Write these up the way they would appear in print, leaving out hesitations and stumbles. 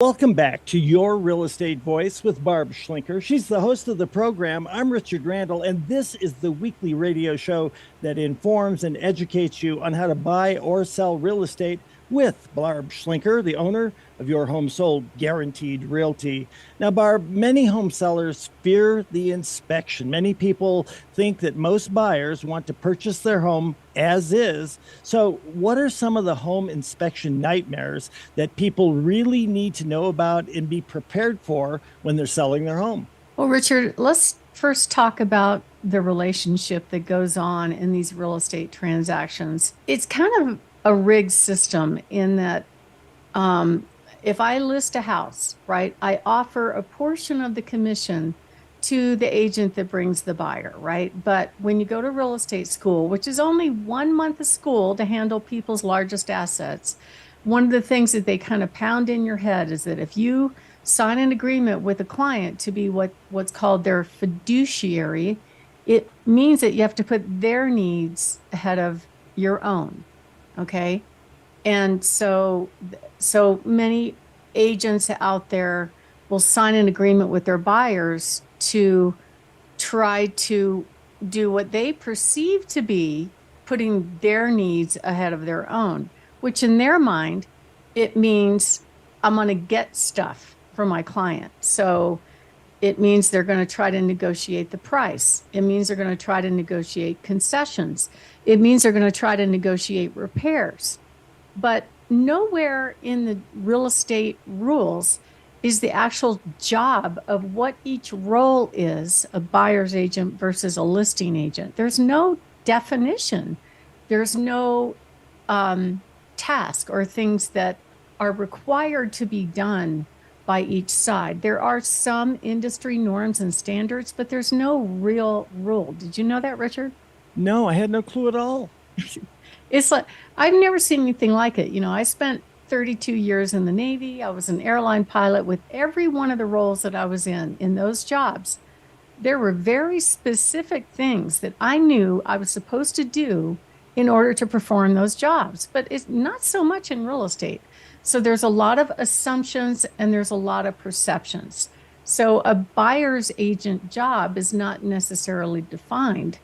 Welcome back to Your Real Estate Voice with Barb Schlinker. She's the host of the program. I'm Richard Randall, and this is the weekly radio show that informs and educates you on how to buy or sell real estate with Barb Schlinker, the owner of Your Home Sold Guaranteed Realty. Now, Barb, many home sellers fear the inspection. Many people think that most buyers want to purchase their home as is. So, what are some of the home inspection nightmares that people really need to know about and be prepared for when they're selling their home? Well, Richard, let's first talk about the relationship that goes on in these real estate transactions. It's kind of a rigged system in that if I list a house, right, I offer a portion of the commission to the agent that brings the buyer, right? But when you go to real estate school, which is only 1 month of school to handle people's largest assets, one of the things that they kind of pound in your head is that if you sign an agreement with a client to be what's called their fiduciary, it means that you have to put their needs ahead of your own. Okay. And so many agents out there will sign an agreement with their buyers to try to do what they perceive to be putting their needs ahead of their own, which in their mind, it means I'm going to get stuff from my client. So it means they're going to try to negotiate the price. It means they're going to try to negotiate concessions. It means they're going to try to negotiate repairs. But nowhere in the real estate rules is the actual job of what each role is, a buyer's agent versus a listing agent. There's no definition. There's no task or things that are required to be done by each side. There are some industry norms and standards, but there's no real rule. Did you know that, Richard? No, I had no clue at all. It's like, I've never seen anything like it. I spent 32 years in the Navy. I was an airline pilot. With every one of the roles that I was in those jobs, there were very specific things that I knew I was supposed to do in order to perform those jobs. But it's not so much in real estate. So there's a lot of assumptions and there's a lot of perceptions. So a buyer's agent job is not necessarily defined,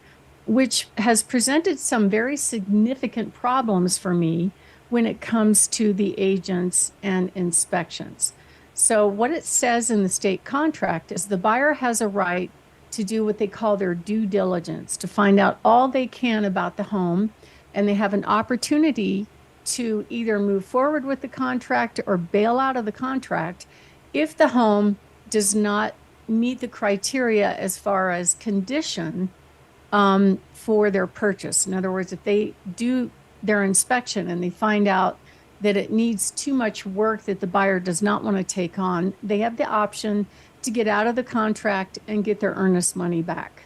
which has presented some very significant problems for me when it comes to the agents and inspections. So what it says in the state contract is the buyer has a right to do what they call their due diligence, to find out all they can about the home, and they have an opportunity to either move forward with the contract or bail out of the contract if the home does not meet the criteria as far as condition for their purchase. In other words, if they do their inspection and they find out that it needs too much work that the buyer does not want to take on, they have the option to get out of the contract and get their earnest money back.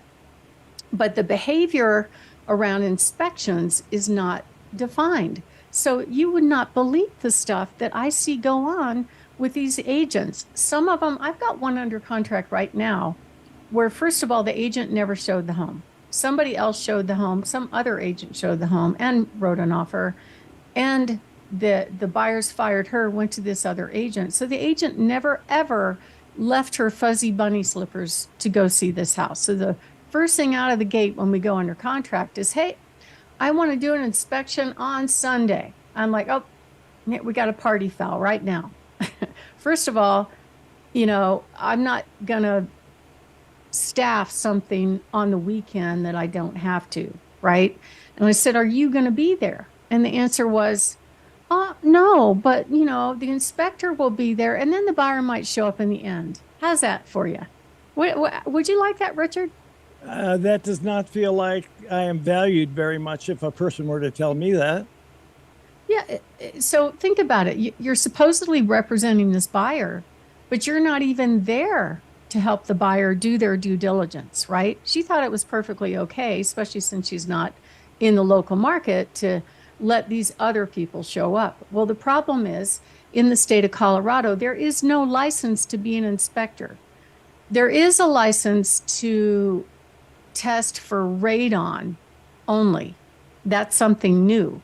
But the behavior around inspections is not defined. So you would not believe the stuff that I see go on with these agents. Some of them, I've got one under contract right now where, first of all, the agent never showed the home. Somebody else showed the home. Some other agent showed the home and wrote an offer. And the buyers fired her, went to this other agent. So the agent never, ever left her fuzzy bunny slippers to go see this house. So the first thing out of the gate when we go under contract is, hey, I want to do an inspection on Sunday. I'm like, oh, we got a party foul right now. First of all, I'm not going to staff something on the weekend that I don't have to, right? And I said, are you going to be there? And the answer was, no, but the inspector will be there and then the buyer might show up in the end. How's that for you? Would you like that, Richard? That does not feel like I am valued very much if a person were to tell me that. Yeah. So think about it. You're supposedly representing this buyer, but you're not even there to help the buyer do their due diligence, right? She thought it was perfectly okay, especially since she's not in the local market, to let these other people show up. Well, the problem is in the state of Colorado, there is no license to be an inspector. There is a license to test for radon only. That's something new.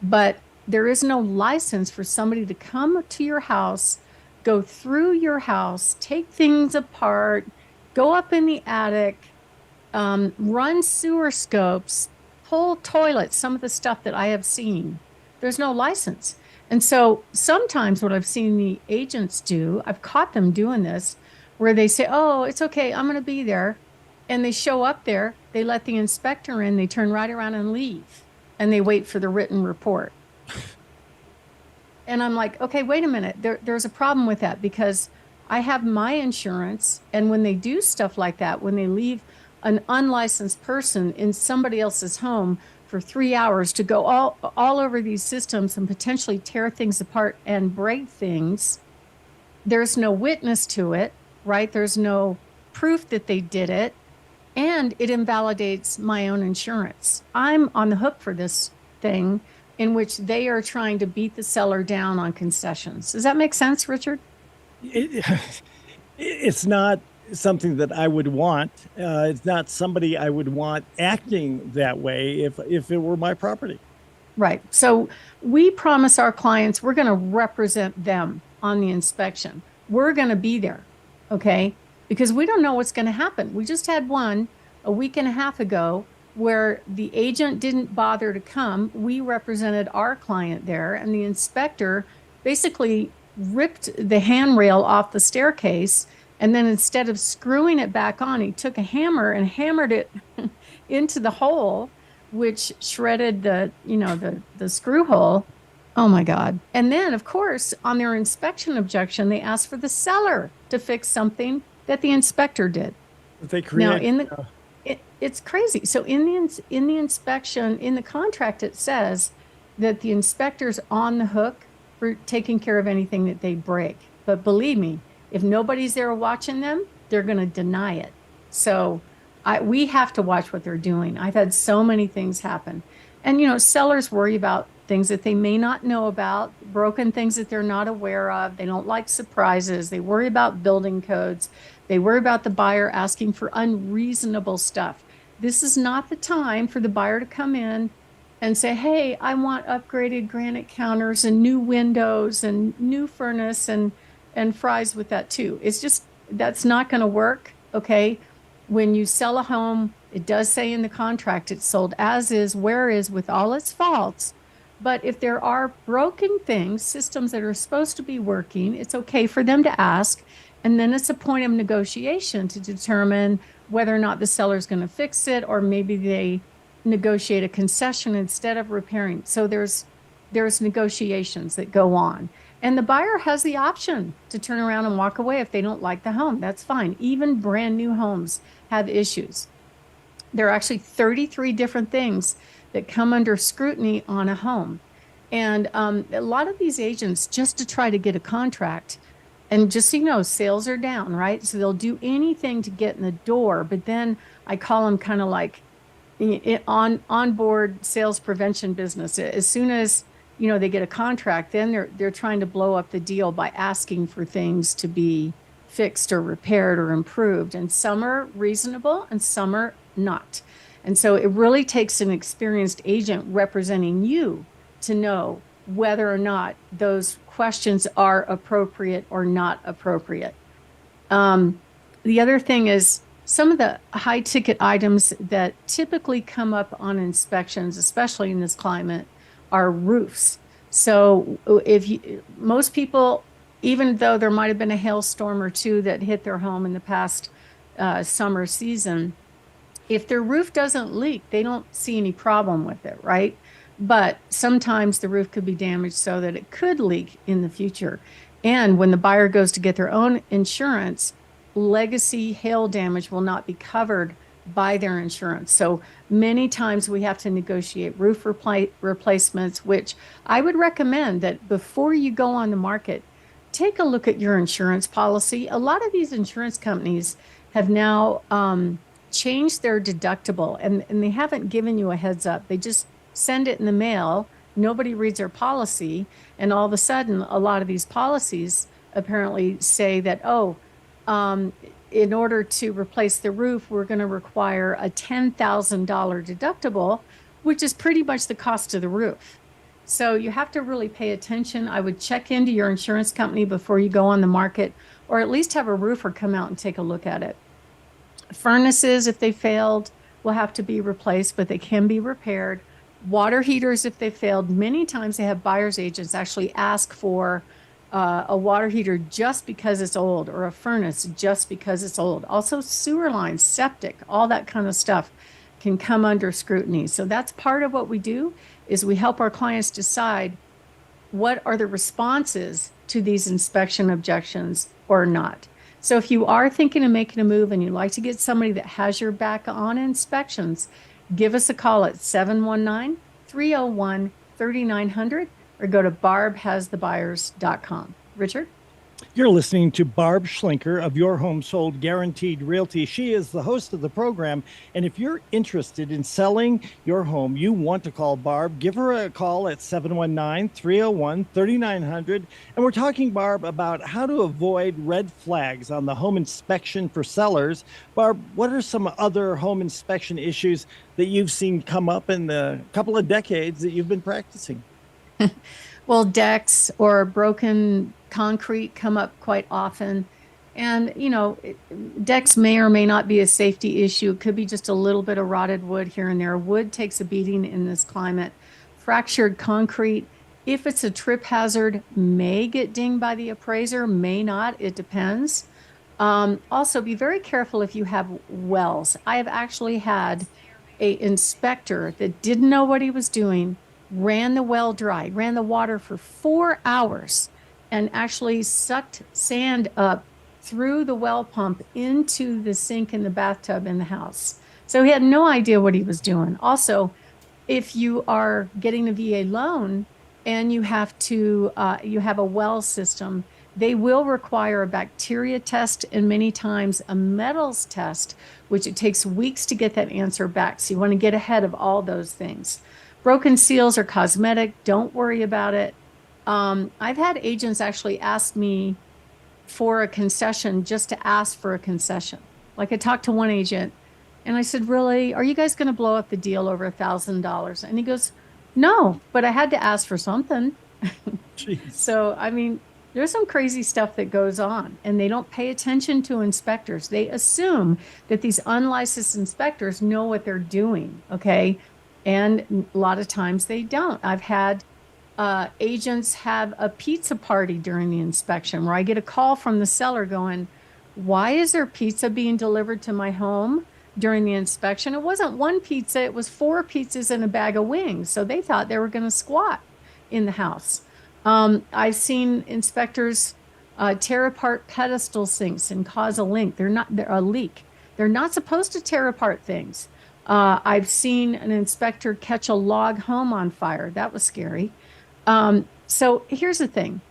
But there is no license for somebody to come to your house, go through your house, take things apart, go up in the attic, run sewer scopes, pull toilets, some of the stuff that I have seen. There's no license. And so sometimes what I've seen the agents do, I've caught them doing this, where they say, oh, it's okay, I'm going to be there. And they show up there, they let the inspector in, they turn right around and leave, and they wait for the written report. And I'm like, okay, wait a minute. There's a problem with that because I have my insurance. And when they do stuff like that, when they leave an unlicensed person in somebody else's home for 3 hours to go all over these systems and potentially tear things apart and break things, there's no witness to it, right? There's no proof that they did it. And it invalidates my own insurance. I'm on the hook for this thing in which they are trying to beat the seller down on concessions. Does that make sense, Richard? It, it's not something that I would want. It's not somebody I would want acting that way if it were my property. Right. So we promise our clients we're going to represent them on the inspection. We're going to be there. Okay. Because we don't know what's going to happen. We just had one a week and a half ago where the agent didn't bother to come. We represented our client there, and the inspector basically ripped the handrail off the staircase. And then instead of screwing it back on, he took a hammer and hammered it into the hole, which shredded the screw hole. Oh my God. And then, of course, on their inspection objection, they asked for the seller to fix something that the inspector did. They Now, create. it's crazy. So in the inspection, in the contract, it says that the inspector's on the hook for taking care of anything that they break. But believe me, if nobody's there watching them, they're going to deny it. So we have to watch what they're doing. I've had so many things happen. And, sellers worry about things that they may not know about, broken things that they're not aware of. They don't like surprises. They worry about building codes. They worry about the buyer asking for unreasonable stuff. This is not the time for the buyer to come in and say, hey, I want upgraded granite counters and new windows and new furnace and fries with that too. It's just, that's not going to work. Okay. When you sell a home, it does say in the contract it's sold as is, where is, with all its faults. But if there are broken things, systems that are supposed to be working, it's okay for them to ask. And then it's a point of negotiation to determine whether or not the seller's going to fix it, or maybe they negotiate a concession instead of repairing. So there's negotiations that go on. And the buyer has the option to turn around and walk away if they don't like the home. That's fine. Even brand new homes have issues. There are actually 33 different things that come under scrutiny on a home. And a lot of these agents, just to try to get a contract, and just so you know, sales are down, right? So they'll do anything to get in the door. But then I call them kind of like on-board sales prevention business. As soon as they get a contract, then they're trying to blow up the deal by asking for things to be fixed or repaired or improved. And some are reasonable and some are not. And so it really takes an experienced agent representing you to know whether or not those questions are appropriate or not appropriate. The other thing is some of the high ticket items that typically come up on inspections, especially in this climate, are roofs. So most people, even though there might have been a hailstorm or two that hit their home in the past summer season, if their roof doesn't leak, they don't see any problem with it, right? But sometimes the roof could be damaged so that it could leak in the future. And when the buyer goes to get their own insurance, legacy hail damage will not be covered by their insurance. So many times we have to negotiate roof replacements, which I would recommend that before you go on the market, take a look at your insurance policy. A lot of these insurance companies have now changed their deductible, and they haven't given you a heads up. They just send it in the mail. Nobody reads their policy. And all of a sudden, a lot of these policies apparently say that, in order to replace the roof, we're going to require a $10,000 deductible, which is pretty much the cost of the roof. So you have to really pay attention. I would check into your insurance company before you go on the market, or at least have a roofer come out and take a look at it. Furnaces, if they failed, will have to be replaced, but they can be repaired. Water heaters, if they failed, many times they have buyer's agents actually ask for a water heater just because it's old, or a furnace just because it's old. Also, sewer lines, septic, all that kind of stuff can come under scrutiny. So that's part of what we do, is we help our clients decide what are the responses to these inspection objections or not. So if you are thinking of making a move and you'd like to get somebody that has your back on inspections, give us a call at 719-301-3900 or go to barbhasthebuyers.com. Richard? You're listening to Barb Schlinker of Your Home Sold Guaranteed Realty. She is the host of the program. And if you're interested in selling your home, you want to call Barb, give her a call at 719-301-3900. And we're talking, Barb, about how to avoid red flags on the home inspection for sellers. Barb, what are some other home inspection issues that you've seen come up in the couple of decades that you've been practicing? Well, decks or broken concrete come up quite often. And, decks may or may not be a safety issue. It could be just a little bit of rotted wood here and there. Wood takes a beating in this climate. Fractured concrete, if it's a trip hazard, may get dinged by the appraiser, may not. It depends. Also, be very careful if you have wells. I have actually had an inspector that didn't know what he was doing, ran the well dry, ran the water for 4 hours, and actually sucked sand up through the well pump into the sink in the bathtub in the house. So he had no idea what he was doing. Also, if you are getting a VA loan and you have a well system, they will require a bacteria test and many times a metals test, which it takes weeks to get that answer back. So you want to get ahead of all those things. Broken seals are cosmetic. Don't worry about it. I've had agents actually ask me for a concession just to ask for a concession. Like, I talked to one agent and I said, really, are you guys going to blow up the deal over $1,000? And he goes, no, but I had to ask for something. So, I mean, there's some crazy stuff that goes on, and they don't pay attention to inspectors. They assume that these unlicensed inspectors know what they're doing. Okay. And a lot of times they don't. I've had agents have a pizza party during the inspection where I get a call from the seller going, why is there pizza being delivered to my home during the inspection? It wasn't one pizza, it was 4 pizzas and a bag of wings. So they thought they were going to squat in the house. I've seen inspectors tear apart pedestal sinks and cause a leak. They're a leak. They're not supposed to tear apart things. I've seen an inspector catch a log home on fire. That was scary. So here's the thing.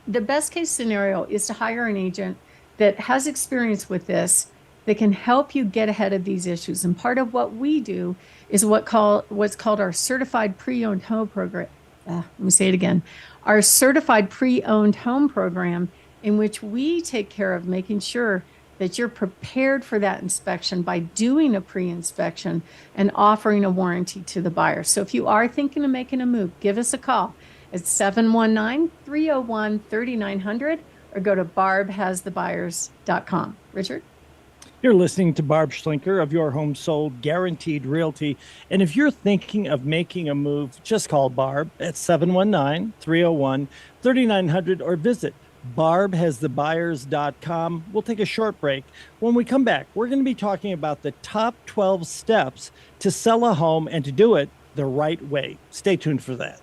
The best case scenario is to hire an agent that has experience with this, that can help you get ahead of these issues. And part of what we do is what's called our certified pre-owned home program. Let me say it again. Our certified pre-owned home program, in which we take care of making sure that you're prepared for that inspection by doing a pre-inspection and offering a warranty to the buyer. So if you are thinking of making a move, give us a call at 719-301-3900 or go to barbhasthebuyers.com. Richard? You're listening to Barb Schlinker of Your Home Sold Guaranteed Realty. And if you're thinking of making a move, just call Barb at 719-301-3900 or visit barbhasthebuyers.com. We'll take a short break. When we come back, we're going to be talking about the top 12 steps to sell a home and to do it the right way. Stay tuned for that.